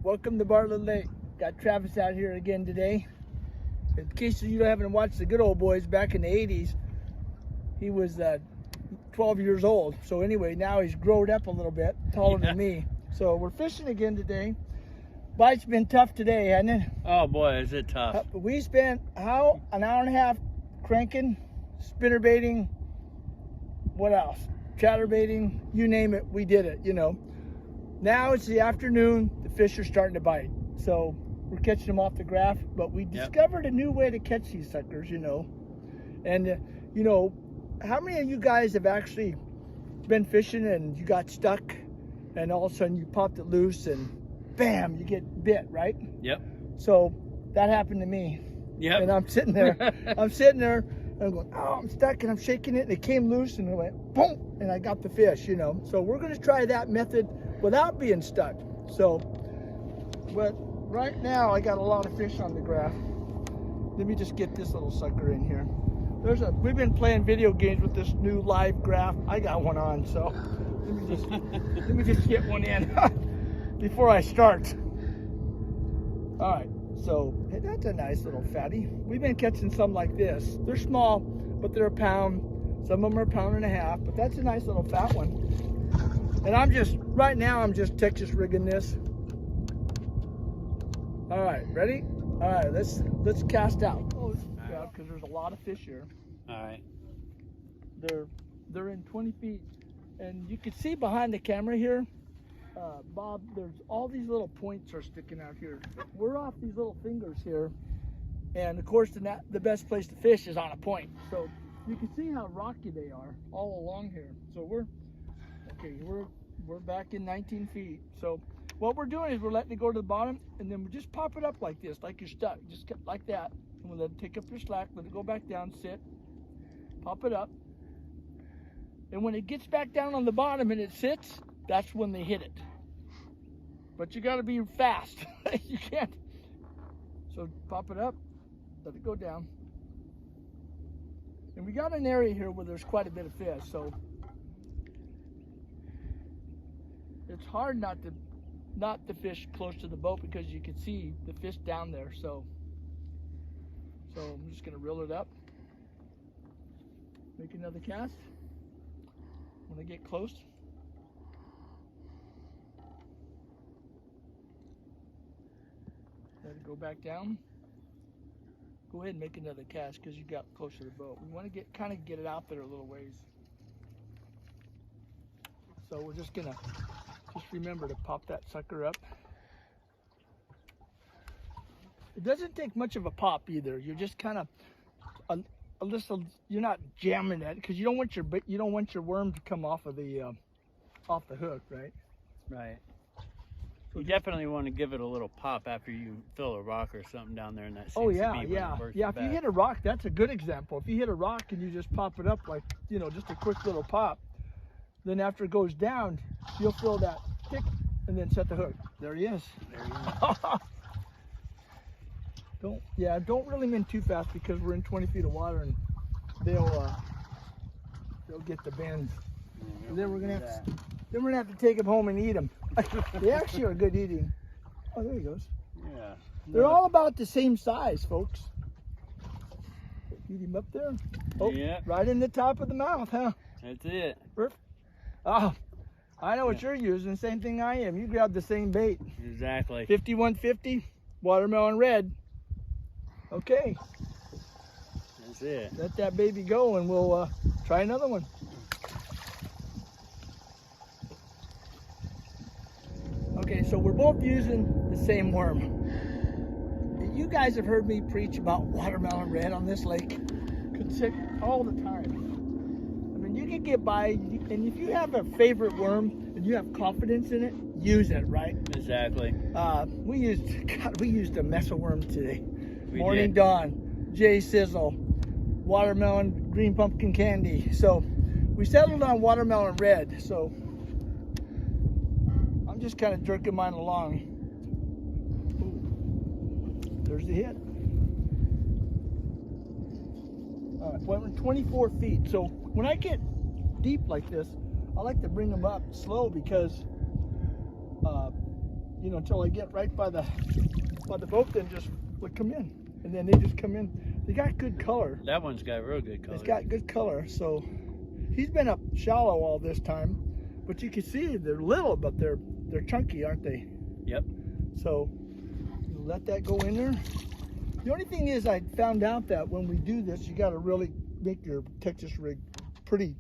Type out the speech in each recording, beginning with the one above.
Welcome to Bartlett Lake. Got Travis out here again today. In case you haven't watched the good old boys back in the 80s, he was 12 years old. So anyway, now he's grown up a little bit, taller than me. So we're fishing again today. Bite's been tough today, hasn't it? Oh boy, is it tough. We spent an hour and a half cranking, spinner baiting, what else? Chatterbaiting, you name it, we did it, you know. Now it's the afternoon, the fish are starting to bite. So we're catching them off the graph, but we discovered a new way to catch these suckers, you know. And, you know, how many of you guys have actually been fishing and you got stuck and all of a sudden you popped it loose and bam, you get bit, right? Yep. So that happened to me. Yep. And I'm sitting there, and I'm going, oh, I'm stuck, and I'm shaking it, and it came loose, and it went boom, and I got the fish, you know. So we're gonna try that method without being stuck. So, but right now I got a lot of fish on the graph. Let me just get this little sucker in here. We've been playing video games with this new live graph. I got one on, so let me just get one in before I start. All right. So that's a nice little fatty. We've been catching some like this. They're small, but they're a pound. Some of them are a pound and a half, but that's a nice little fat one. And right now I'm just Texas rigging this. All right, ready? All right, let's cast out. Oh, yeah, because there's a lot of fish here. All right. They're in 20 feet. And you can see behind the camera here, Bob, there's all these little points are sticking out here. We're off these little fingers here, and of course the best place to fish is on a point. So you can see how rocky they are all along here. So we're back in 19 feet. So what we're doing is we're letting it go to the bottom, and then we just pop it up like this, like you're stuck, just like that. And we'll let it take up your slack, let it go back down, sit, pop it up, and when it gets back down on the bottom and it sits, that's when they hit it. But you got to be fast. You can't. So pop it up, let it go down. And we got an area here where there's quite a bit of fish, so it's hard not to fish close to the boat because you can see the fish down there. So I'm just gonna reel it up, make another cast. When I get close, let it go back down. Go ahead and make another cast because you got close to the boat. We want to kind of get it out there a little ways. So we're just gonna remember to pop that sucker up. It doesn't take much of a pop either. You're just kind of you're not jamming it because you don't want your worm to come off of the hook, right? Right. You definitely want to give it a little pop after you fill a rock or something down there, and that seems to be when it bursts if you hit a rock, that's a good example. If you hit a rock and you just pop it up like, you know, just a quick little pop, then after it goes down, you'll feel that tick and then set the hook. There he is. There you go. Don't reel him in too fast because we're in 20 feet of water and they'll get the bends. And then we're gonna have to take him home and eat them. They actually are good eating. Oh, there he goes. Yeah. They're all about the same size, folks. Eat him up there. Oh, yeah. Right in the top of the mouth, huh? That's it. Oh, I know what you're using. Same thing I am. You grabbed the same bait. Exactly. 5150, watermelon red. Okay. That's it. Let that baby go and we'll try another one. Okay, so we're both using the same worm. You guys have heard me preach about watermelon red on this lake all the time. I mean, you can get by, and if you have a favorite worm and you have confidence in it, use it, right? Exactly. We used a mess of worms today. Morning did. Dawn, Jay Sizzle, watermelon, green pumpkin candy. So we settled on watermelon red. So I'm just kind of jerking mine along. Ooh, there's the hit. All right, well, we're 24 feet. So when I get deep like this, I like to bring them up slow because you know, until I get right by the boat, then just flick them in. And then they just come in. They got good color. That one's got real good color. It's got good color. So he's been up shallow all this time, but you can see they're little, but they're chunky, aren't they? Yep. So you let that go in there. The only thing is, I found out that when we do this, you got to really make your Texas rig pretty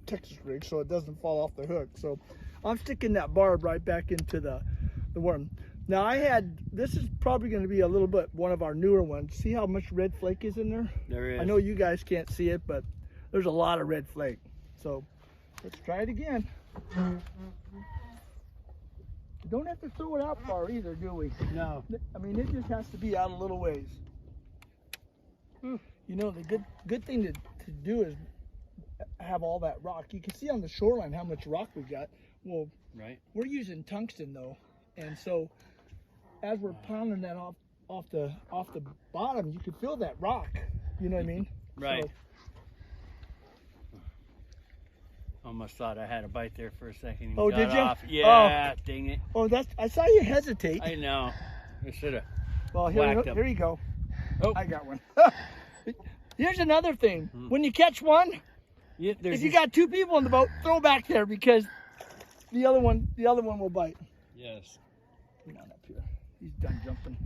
Texas rig so it doesn't fall off the hook. So I'm sticking that barb right back into the worm. Now this is probably going to be a little bit one of our newer ones. See how much red flake is in there? There is. I know you guys can't see it, but there's a lot of red flake. So let's try it again. We don't have to throw it out far either, do we? No. I mean, it just has to be out a little ways. You know, the good thing to do is have all that rock. You can see on the shoreline how much rock we got. Well, right. We're using tungsten though, and so as we're pounding that off the bottom, you can feel that rock. You know what I mean? Right. So, almost thought I had a bite there for a second. Oh, did you? Off. Yeah, dang it. Oh, I saw you hesitate. I know. I should have. Well, here you go. Oh, I got one. Here's another thing. When you catch one, if you got two people in the boat, throw back there because the other one will bite. Yes. Come on up here. He's done jumping.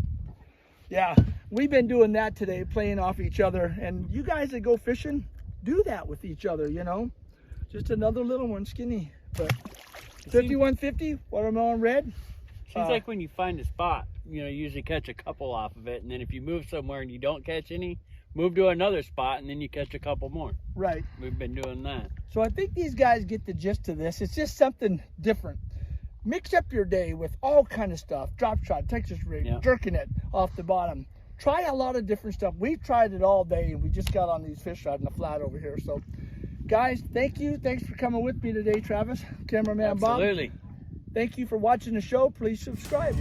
Yeah, we've been doing that today, playing off each other. And you guys that go fishing, do that with each other, you know. Just another little one, skinny. But 5150 watermelon red. Seems like when you find a spot, you know, you usually catch a couple off of it, and then if you move somewhere and you don't catch any, move to another spot and then you catch a couple more. Right. We've been doing that. So I think these guys get the gist of this. It's just something different. Mix up your day with all kind of stuff. Drop shot, Texas rig, jerking it off the bottom. Try a lot of different stuff. We've tried it all day, and we just got on these fish out in the flat over here. So guys, thank you. Thanks for coming with me today, Travis. Cameraman Bob. Absolutely. Thank you for watching the show. Please subscribe.